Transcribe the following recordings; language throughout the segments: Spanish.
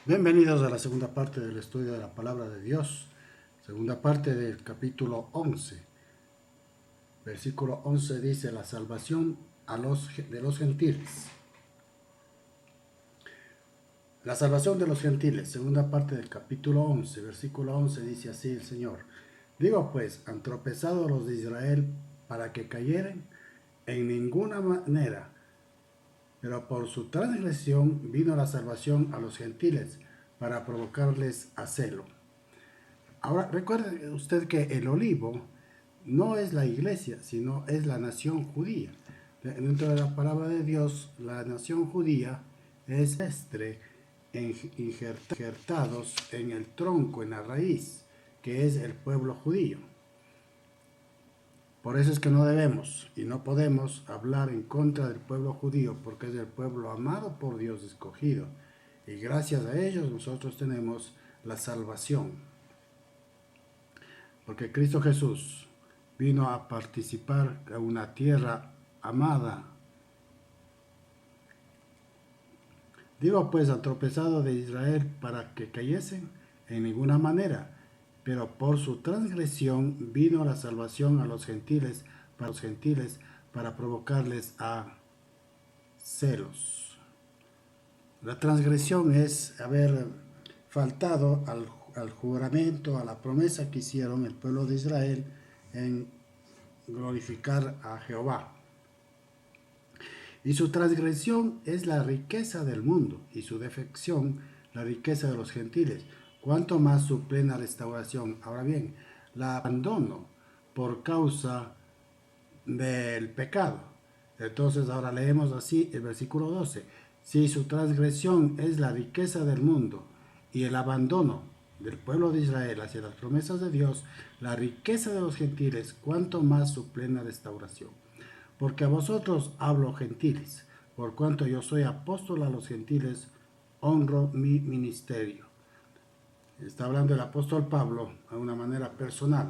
Bienvenidos a la segunda parte del estudio de la palabra de Dios, segunda parte del capítulo 11. Versículo 11 dice: la salvación de los gentiles. La salvación de los gentiles, segunda parte del capítulo 11, versículo 11 dice así el Señor: digo pues, han tropezado los de Israel para que cayeren en ninguna manera, pero por su transgresión vino la salvación a los gentiles para provocarles a celo. Ahora, recuerde usted que el olivo no es la iglesia, sino es la nación judía. Dentro de la palabra de Dios, la nación judía es injertados en el tronco, en la raíz, que es el pueblo judío. Por eso es que no debemos y no podemos hablar en contra del pueblo judío, porque es el pueblo amado por Dios, escogido. Y gracias a ellos nosotros tenemos la salvación. Porque Cristo Jesús vino a participar en una tierra amada. Digo pues, han tropezado de Israel para que cayesen en ninguna manera, pero por su transgresión vino la salvación a los gentiles, para provocarles a celos. La transgresión es haber faltado al juramento, a la promesa que hicieron el pueblo de Israel en glorificar a Jehová. Y su transgresión es la riqueza del mundo, y su defección la riqueza de los gentiles, cuanto más su plena restauración. Ahora bien, la abandono por causa del pecado. Entonces ahora leemos así el versículo 12. Si su transgresión es la riqueza del mundo y el abandono del pueblo de Israel hacia las promesas de Dios, la riqueza de los gentiles, cuanto más su plena restauración. Porque a vosotros hablo, gentiles, por cuanto yo soy apóstol a los gentiles, honro mi ministerio. Está hablando el apóstol Pablo de una manera personal.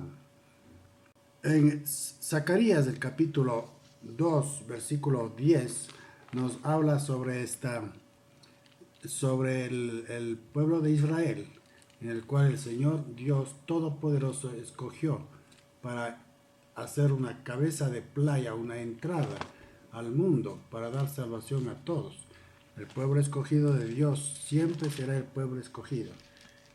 En Zacarías, del capítulo 2, versículo 10, nos habla sobre el pueblo de Israel, en el cual el Señor Dios Todopoderoso escogió para hacer una cabeza de playa, una entrada al mundo para dar salvación a todos. El pueblo escogido de Dios siempre será el pueblo escogido.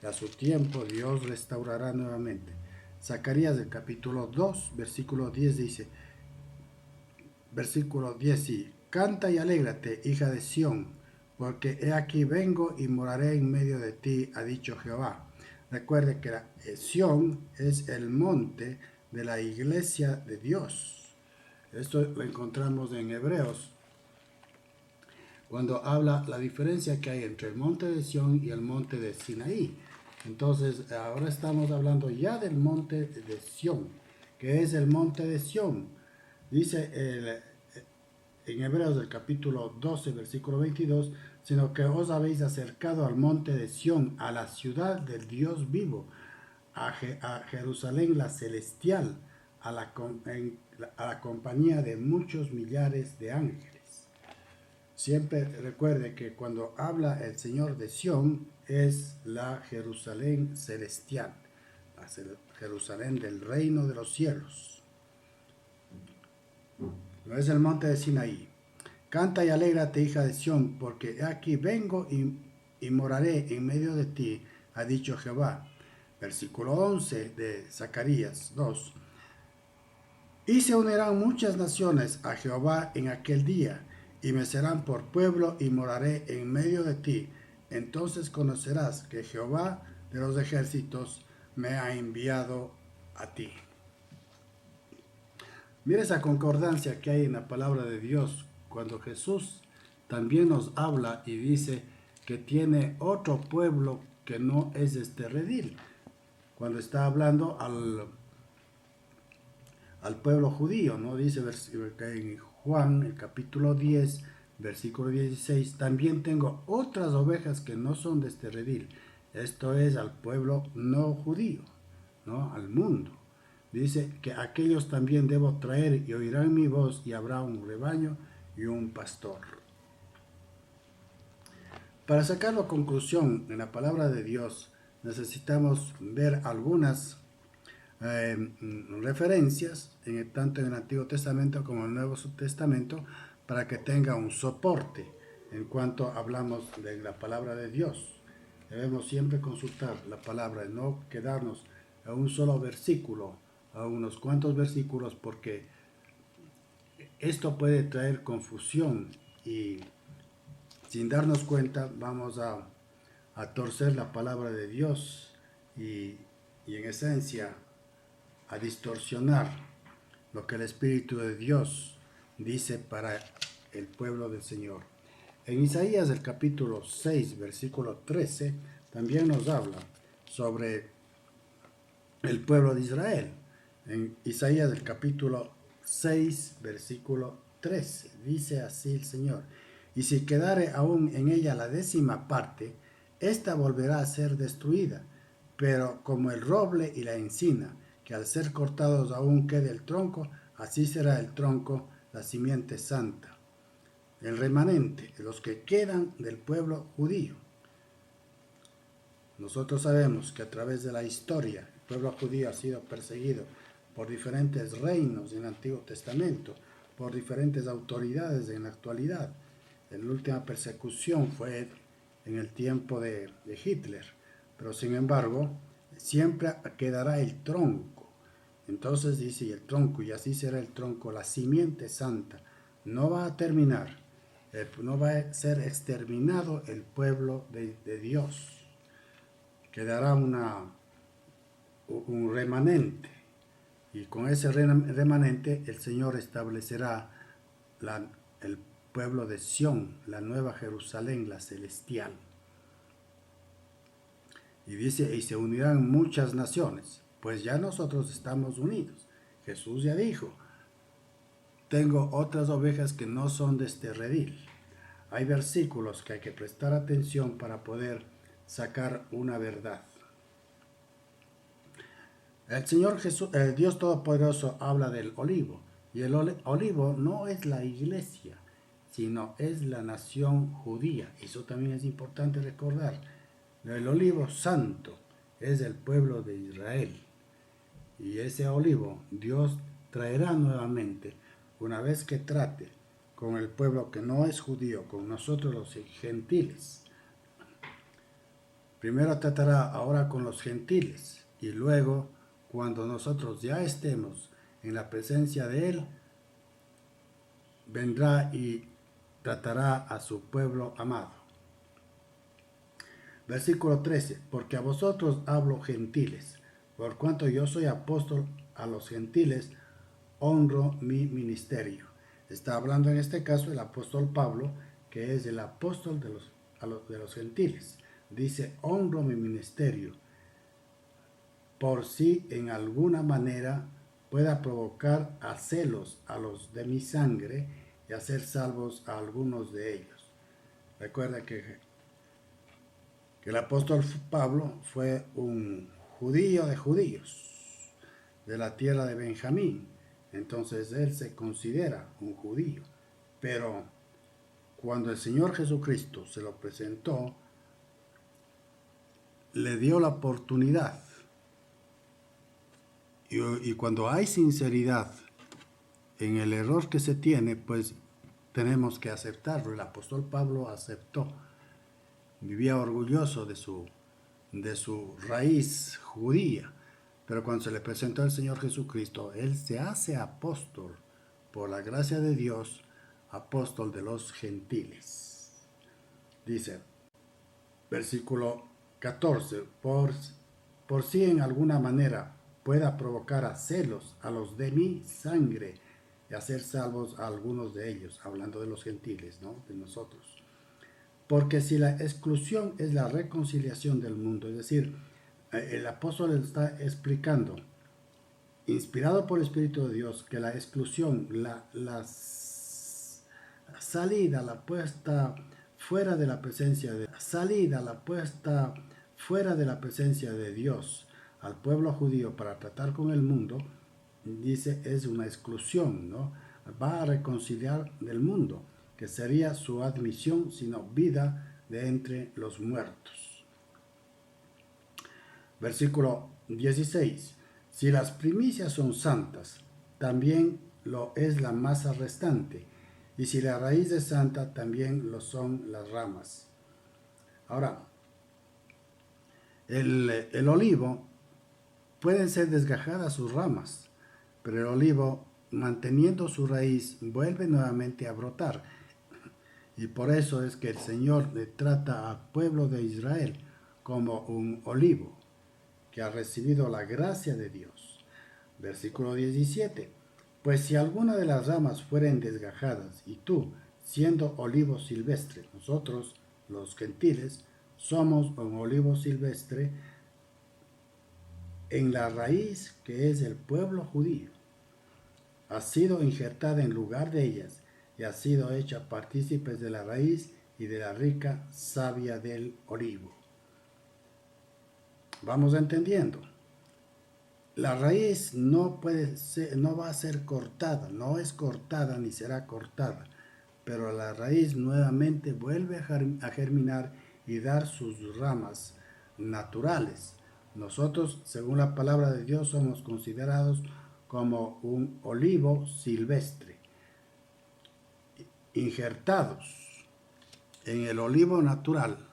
Y a su tiempo Dios restaurará nuevamente. Zacarías, del capítulo 2, versículo 10 dice, versículo 10 sí: canta y alégrate, hija de Sión, porque he aquí vengo y moraré en medio de ti, ha dicho Jehová. Recuerde que Sión es el monte de la iglesia de Dios. Esto lo encontramos en Hebreos, cuando habla la diferencia que hay entre el monte de Sión y el monte de Sinaí. Entonces, ahora estamos hablando ya del monte de Sión, que es el monte de Sión. Dice en Hebreos, del capítulo 12, versículo 22, sino que os habéis acercado al monte de Sión, a la ciudad del Dios vivo, a Jerusalén la celestial, a la compañía de muchos millares de ángeles. Siempre recuerde que cuando habla el Señor de Sión, es la Jerusalén celestial, la Jerusalén del reino de los cielos. No es el monte de Sinaí. Canta y alégrate, hija de Sión, porque aquí vengo y moraré en medio de ti, ha dicho Jehová. Versículo 11 de Zacarías 2. Y se unirán muchas naciones a Jehová en aquel día, y me serán por pueblo, y moraré en medio de ti. Entonces conocerás que Jehová de los ejércitos me ha enviado a ti. Mira esa concordancia que hay en la palabra de Dios, cuando Jesús también nos habla y dice que tiene otro pueblo que no es este redil. Cuando está hablando al pueblo judío, ¿no? Dice en Juan, el capítulo 10, versículo 16, también tengo otras ovejas que no son de este redil. Esto es al pueblo no judío, ¿no? Al mundo. Dice que aquellos también debo traer y oirán mi voz, y habrá un rebaño y un pastor. Para sacar la conclusión en la palabra de Dios, necesitamos ver algunas referencias, tanto en el Antiguo Testamento como en el Nuevo Testamento, para que tenga un soporte en cuanto hablamos de la palabra de Dios. Debemos siempre consultar la palabra y no quedarnos a un solo versículo, a unos cuantos versículos, porque esto puede traer confusión y sin darnos cuenta vamos a torcer la palabra de Dios y en esencia a distorsionar lo que el Espíritu de Dios dice para el pueblo del Señor. En Isaías el capítulo 6, versículo 13, también nos habla sobre el pueblo de Israel. En Isaías el capítulo 6, versículo 13, dice así el Señor: y si quedare aún en ella la 10ª parte, ésta volverá a ser destruida, pero como el roble y la encina, que al ser cortados aún quede el tronco, así será el tronco, la simiente santa, el remanente, los que quedan del pueblo judío. Nosotros sabemos que a través de la historia el pueblo judío ha sido perseguido por diferentes reinos en el Antiguo Testamento, por diferentes autoridades en la actualidad. La última persecución fue en el tiempo de Hitler, pero sin embargo siempre quedará el tronco. Entonces dice, y el tronco, y así será el tronco, la simiente santa. No va a terminar, no va a ser exterminado el pueblo de Dios. Quedará un remanente, y con ese remanente el Señor establecerá el pueblo de Sión, la nueva Jerusalén, la celestial. Y dice, y se unirán muchas naciones, pues ya nosotros estamos unidos. Jesús ya dijo, tengo otras ovejas que no son de este redil. Hay versículos que hay que prestar atención para poder sacar una verdad. El Señor Jesús, el Dios Todopoderoso, habla del olivo, y el olivo no es la iglesia, sino es la nación judía. Eso también es importante recordar. El olivo santo es el pueblo de Israel, y ese olivo Dios traerá nuevamente una vez que trate con el pueblo que no es judío, con nosotros los gentiles. Primero tratará ahora con los gentiles, y luego, cuando nosotros ya estemos en la presencia de Él, vendrá y tratará a su pueblo amado. Versículo 13, porque a vosotros hablo gentiles, por cuanto yo soy apóstol a los gentiles, honro mi ministerio. Está hablando en este caso el apóstol Pablo, que es el apóstol de los gentiles. Dice, honro mi ministerio, por si en alguna manera pueda provocar a celos a los de mi sangre y hacer salvos a algunos de ellos. Recuerda que el apóstol Pablo fue un judío de judíos, de la tierra de Benjamín. Entonces él se considera un judío. Pero cuando el Señor Jesucristo se lo presentó, le dio la oportunidad. Y cuando hay sinceridad en el error que se tiene, pues tenemos que aceptarlo. El apóstol Pablo aceptó. Vivía orgulloso de su raíz judía. Pero cuando se le presentó al Señor Jesucristo, Él se hace apóstol, por la gracia de Dios, apóstol de los gentiles. Dice, versículo 14, por si en alguna manera pueda provocar a celos a los de mi sangre y hacer salvos a algunos de ellos, hablando de los gentiles, ¿no? De nosotros. Porque si la exclusión es la reconciliación del mundo, es decir, el apóstol está explicando, inspirado por el Espíritu de Dios, que la exclusión, la salida, la puesta fuera de la presencia de Dios al pueblo judío para tratar con el mundo, dice, es una exclusión, ¿no? Va a reconciliar del mundo, que sería su admisión, sino vida de entre los muertos. Versículo 16. Si las primicias son santas, también lo es la masa restante, y si la raíz es santa, también lo son las ramas. Ahora, el olivo pueden ser desgajadas sus ramas, pero el olivo, manteniendo su raíz, vuelve nuevamente a brotar. Y por eso es que el Señor le trata al pueblo de Israel como un olivo que ha recibido la gracia de Dios. Versículo 17. Pues si alguna de las ramas fueren desgajadas, y tú, siendo olivo silvestre, nosotros, los gentiles, somos un olivo silvestre en la raíz que es el pueblo judío, ha sido injertada en lugar de ellas, y ha sido hecha partícipes de la raíz y de la rica savia del olivo. Vamos entendiendo. La raíz no va a ser cortada, no es cortada ni será cortada, pero la raíz nuevamente vuelve a germinar y dar sus ramas naturales. Nosotros, según la palabra de Dios, somos considerados como un olivo silvestre, injertados en el olivo natural,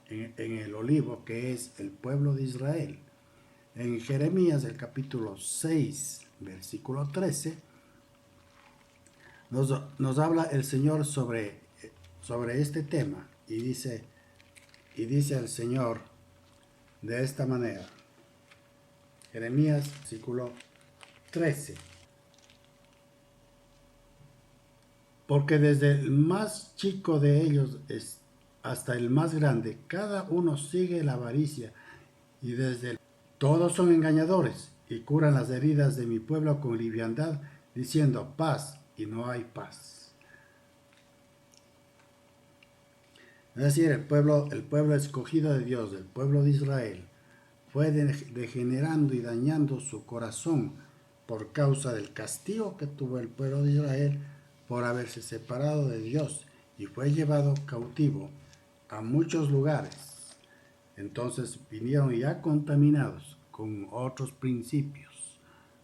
en el olivo que es el pueblo de Israel. En Jeremías, el capítulo 6, versículo 13, nos habla el Señor sobre este tema y dice el Señor de esta manera. Jeremías, versículo 13. Porque desde el más chico de ellos hasta el más grande, cada uno sigue la avaricia, y todos son engañadores y curan las heridas de mi pueblo con liviandad, diciendo paz, y no hay paz. Es decir, el pueblo escogido de Dios, el pueblo de Israel, fue degenerando y dañando su corazón por causa del castigo que tuvo el pueblo de Israel por haberse separado de Dios, y fue llevado cautivo a muchos lugares. Entonces vinieron ya contaminados con otros principios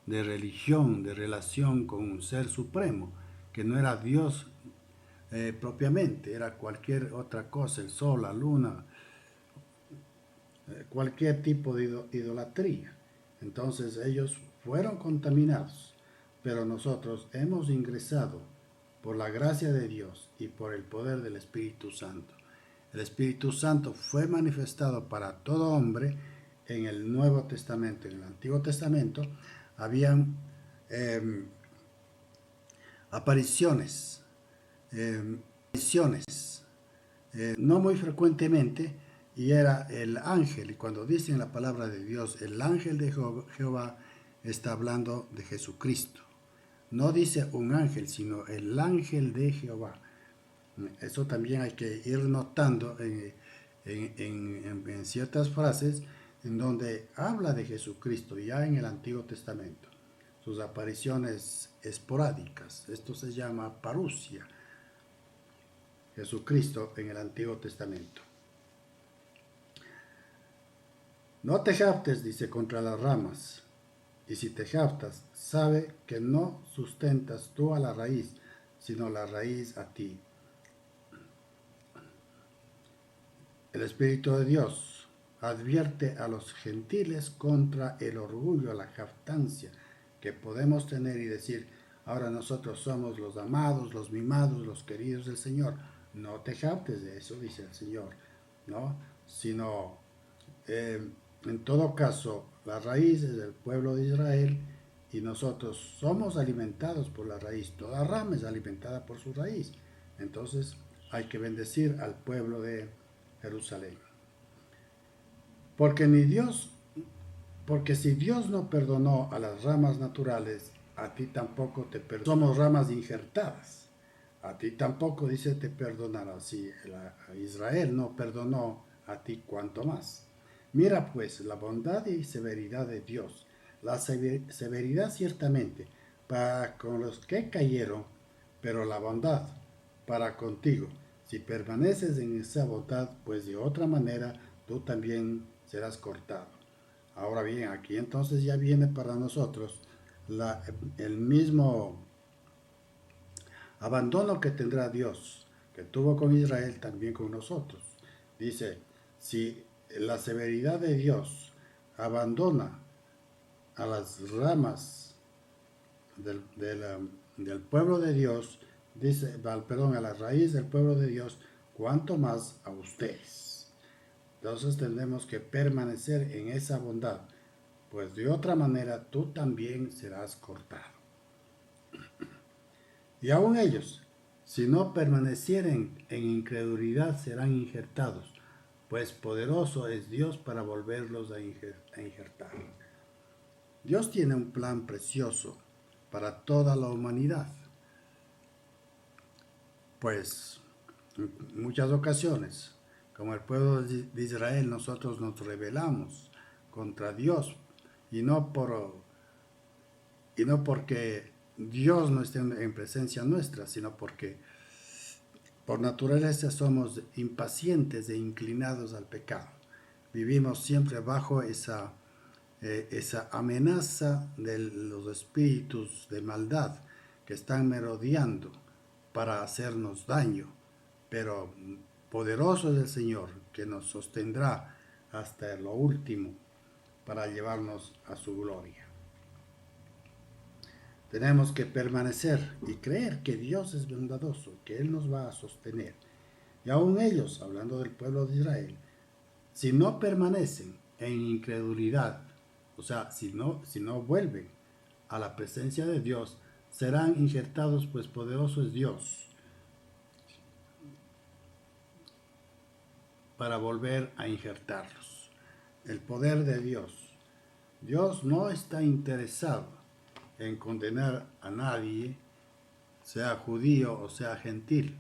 de religión, de relación con un ser supremo, que no era Dios propiamente, era cualquier otra cosa, el sol, la luna, cualquier tipo de idolatría. Entonces ellos fueron contaminados, pero nosotros hemos ingresado por la gracia de Dios y por el poder del Espíritu Santo. El Espíritu Santo fue manifestado para todo hombre en el Nuevo Testamento. En el Antiguo Testamento habían apariciones, no muy frecuentemente, y era el ángel. Y cuando dicen la palabra de Dios, el ángel de Jehová, está hablando de Jesucristo. No dice un ángel, sino el ángel de Jehová. Eso también hay que ir notando en ciertas frases en donde habla de Jesucristo ya en el Antiguo Testamento. Sus apariciones esporádicas, esto se llama parusia. Jesucristo en el Antiguo Testamento. No te jactes, dice, contra las ramas, y si te jactas, sabe que no sustentas tú a la raíz, sino la raíz a ti. El Espíritu de Dios advierte a los gentiles contra el orgullo, la jactancia que podemos tener y decir, ahora nosotros somos los amados, los mimados, los queridos del Señor. No te jactes de eso, dice el Señor, ¿no? Sino, en todo caso, la raíz es del pueblo de Israel y nosotros somos alimentados por la raíz. Toda rama es alimentada por su raíz. Entonces hay que bendecir al pueblo de Jerusalén. Porque si Dios no perdonó a las ramas naturales, a ti tampoco te perdonará. Somos ramas injertadas. A ti tampoco, dice, te perdonará. Si a Israel no perdonó, a ti cuanto más. Mira pues la bondad y severidad de Dios. La severidad ciertamente para con los que cayeron, pero la bondad para contigo, Si permaneces en esa bondad, pues de otra manera tú también serás cortado. Ahora bien, aquí entonces ya viene para nosotros el mismo abandono que tendrá Dios, que tuvo con Israel, también con nosotros. Dice, si la severidad de Dios abandona a las ramas del pueblo de Dios, dice, perdón, a la raíz del pueblo de Dios, cuanto más a ustedes. Entonces tenemos que permanecer en esa bondad, pues de otra manera tú también serás cortado. Y aun ellos, si no permanecieren en incredulidad, serán injertados, pues poderoso es Dios para volverlos a injertar. Dios tiene un plan precioso para toda la humanidad, pues en muchas ocasiones, como el pueblo de Israel, nosotros nos rebelamos contra Dios y no porque Dios no esté en presencia nuestra, sino porque por naturaleza somos impacientes e inclinados al pecado. Vivimos siempre bajo esa amenaza de los espíritus de maldad que están merodeando para hacernos daño, pero poderoso es el Señor que nos sostendrá hasta lo último para llevarnos a su gloria. Tenemos que permanecer y creer que Dios es bondadoso, que Él nos va a sostener. Y aún ellos, hablando del pueblo de Israel, si no permanecen en incredulidad, o sea, si no vuelven a la presencia de Dios, serán injertados, pues poderoso es Dios para volver a injertarlos. El poder de Dios. Dios no está interesado en condenar a nadie, sea judío o sea gentil,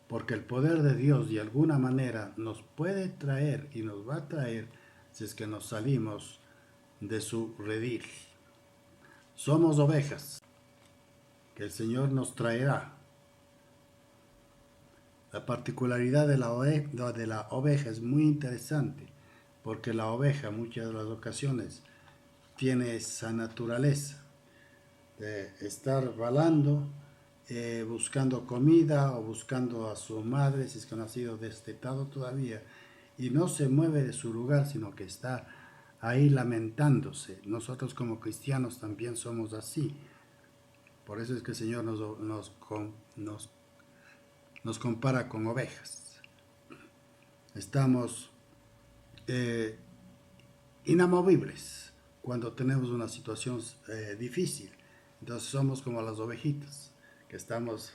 porque el poder de Dios de alguna manera nos puede traer y nos va a traer si es que nos salimos de su redil. Somos ovejas que el Señor nos traerá. La particularidad de la oveja es muy interesante, porque la oveja muchas de las ocasiones tiene esa naturaleza de estar balando, buscando comida o buscando a su madre si es que no ha sido destetado todavía, y no se mueve de su lugar, sino que está ahí lamentándose. Nosotros como cristianos también somos así. Por eso es que el Señor nos compara con ovejas. Estamos inamovibles cuando tenemos una situación difícil. Entonces somos como las ovejitas, que estamos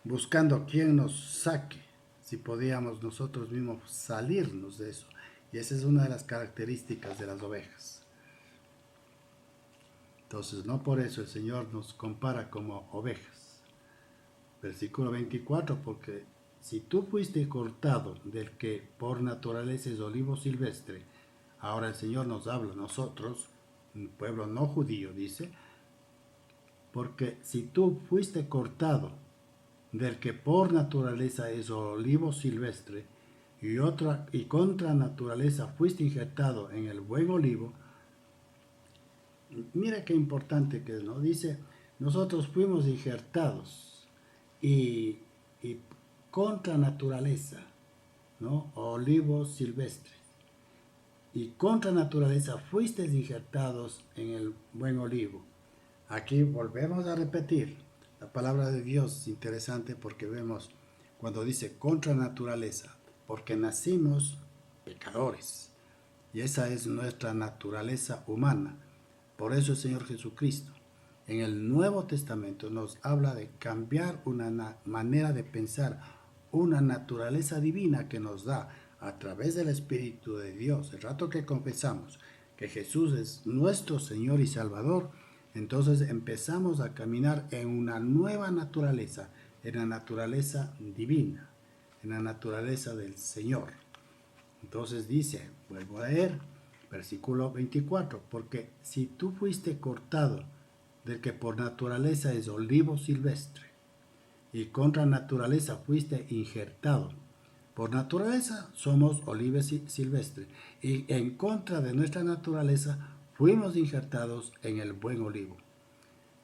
buscando quién nos saque, si podíamos nosotros mismos salirnos de eso. Y esa es una de las características de las ovejas. Entonces, no por eso el Señor nos compara como ovejas. Versículo 24, porque si tú fuiste cortado del que por naturaleza es olivo silvestre, ahora el Señor nos habla a nosotros, un pueblo no judío, dice, porque si tú fuiste cortado del que por naturaleza es olivo silvestre, y contra naturaleza fuiste injertado en el buen olivo, mira qué importante que es, ¿no? Dice, nosotros fuimos injertados y contra naturaleza, ¿no? Olivo silvestre. Y contra naturaleza fuiste injertados en el buen olivo. Aquí volvemos a repetir, la palabra de Dios es interesante porque vemos cuando dice contra naturaleza, porque nacimos pecadores. Y esa es nuestra naturaleza humana. Por eso el Señor Jesucristo en el Nuevo Testamento nos habla de cambiar una manera de pensar, una naturaleza divina que nos da a través del Espíritu de Dios. El rato que confesamos que Jesús es nuestro Señor y Salvador, entonces empezamos a caminar en una nueva naturaleza, en la naturaleza divina, en la naturaleza del Señor. Entonces dice, vuelvo a leer, versículo 24, porque si tú fuiste cortado del que por naturaleza es olivo silvestre, y contra naturaleza fuiste injertado. Por naturaleza somos oliva silvestre y en contra de nuestra naturaleza fuimos injertados en el buen olivo.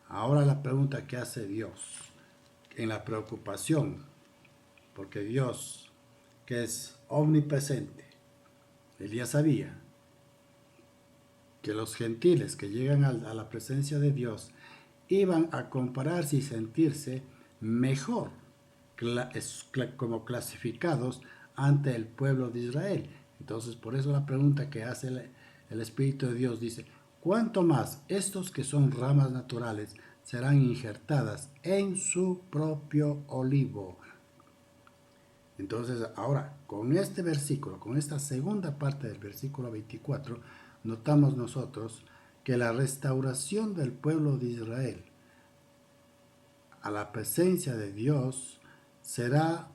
Ahora la pregunta que hace Dios en la preocupación, porque Dios, que es omnipresente, él ya sabía que los gentiles que llegan a la presencia de Dios iban a compararse y sentirse mejor como clasificados ante el pueblo de Israel. Entonces, por eso la pregunta que hace el Espíritu de Dios dice, ¿cuánto más estos que son ramas naturales serán injertadas en su propio olivo? Entonces, ahora, con este versículo, con esta segunda parte del versículo 24, notamos nosotros que la restauración del pueblo de Israel a la presencia de Dios será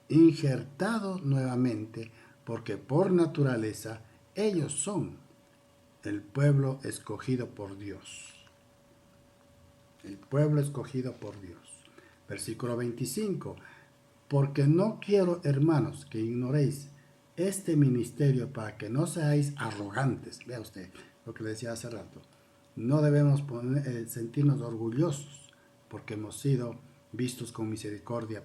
injertado nuevamente, porque por naturaleza ellos son el pueblo escogido por Dios. El pueblo escogido por Dios. Versículo 25. Porque no quiero, hermanos, que ignoréis este ministerio para que no seáis arrogantes. Vea usted lo que le decía hace rato. No debemos sentirnos orgullosos porque hemos sido vistos con misericordia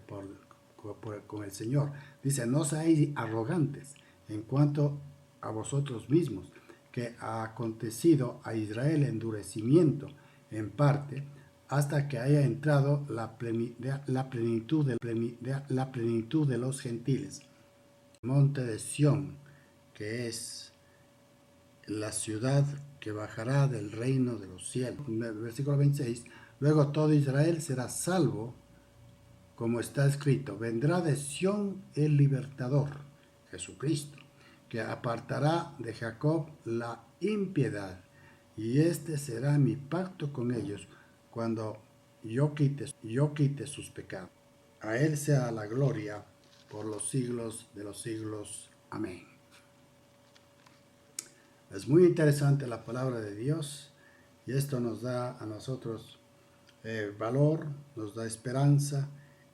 con el Señor. Dice, no seáis arrogantes en cuanto a vosotros mismos, que ha acontecido a Israel endurecimiento en parte, hasta que haya entrado la plenitud de los gentiles. Monte de Sión, que es la ciudad que bajará del reino de los cielos. Versículo 26. Luego todo Israel será salvo, como está escrito, vendrá de Sión el libertador, Jesucristo, que apartará de Jacob la impiedad, y este será mi pacto con ellos cuando yo quite sus pecados. A él sea la gloria por los siglos de los siglos. Amén. Es muy interesante la palabra de Dios y esto nos da a nosotros valor, nos da esperanza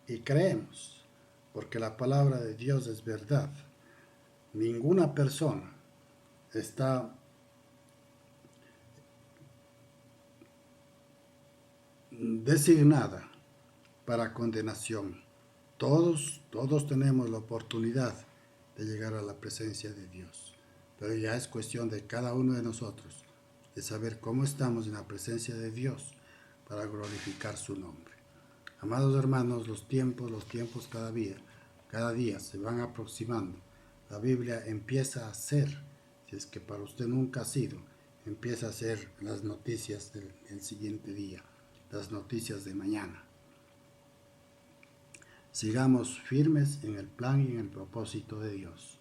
y creemos, porque la palabra de Dios es verdad. Ninguna persona está designada para condenación. Todos tenemos la oportunidad de llegar a la presencia de Dios, pero ya es cuestión de cada uno de nosotros de saber cómo estamos en la presencia de Dios para glorificar su nombre. Amados hermanos, los tiempos cada día se van aproximando. La Biblia empieza a ser, si es que para usted nunca ha sido, empieza a ser las noticias del siguiente día, las noticias de mañana. Sigamos firmes en el plan y en el propósito de Dios.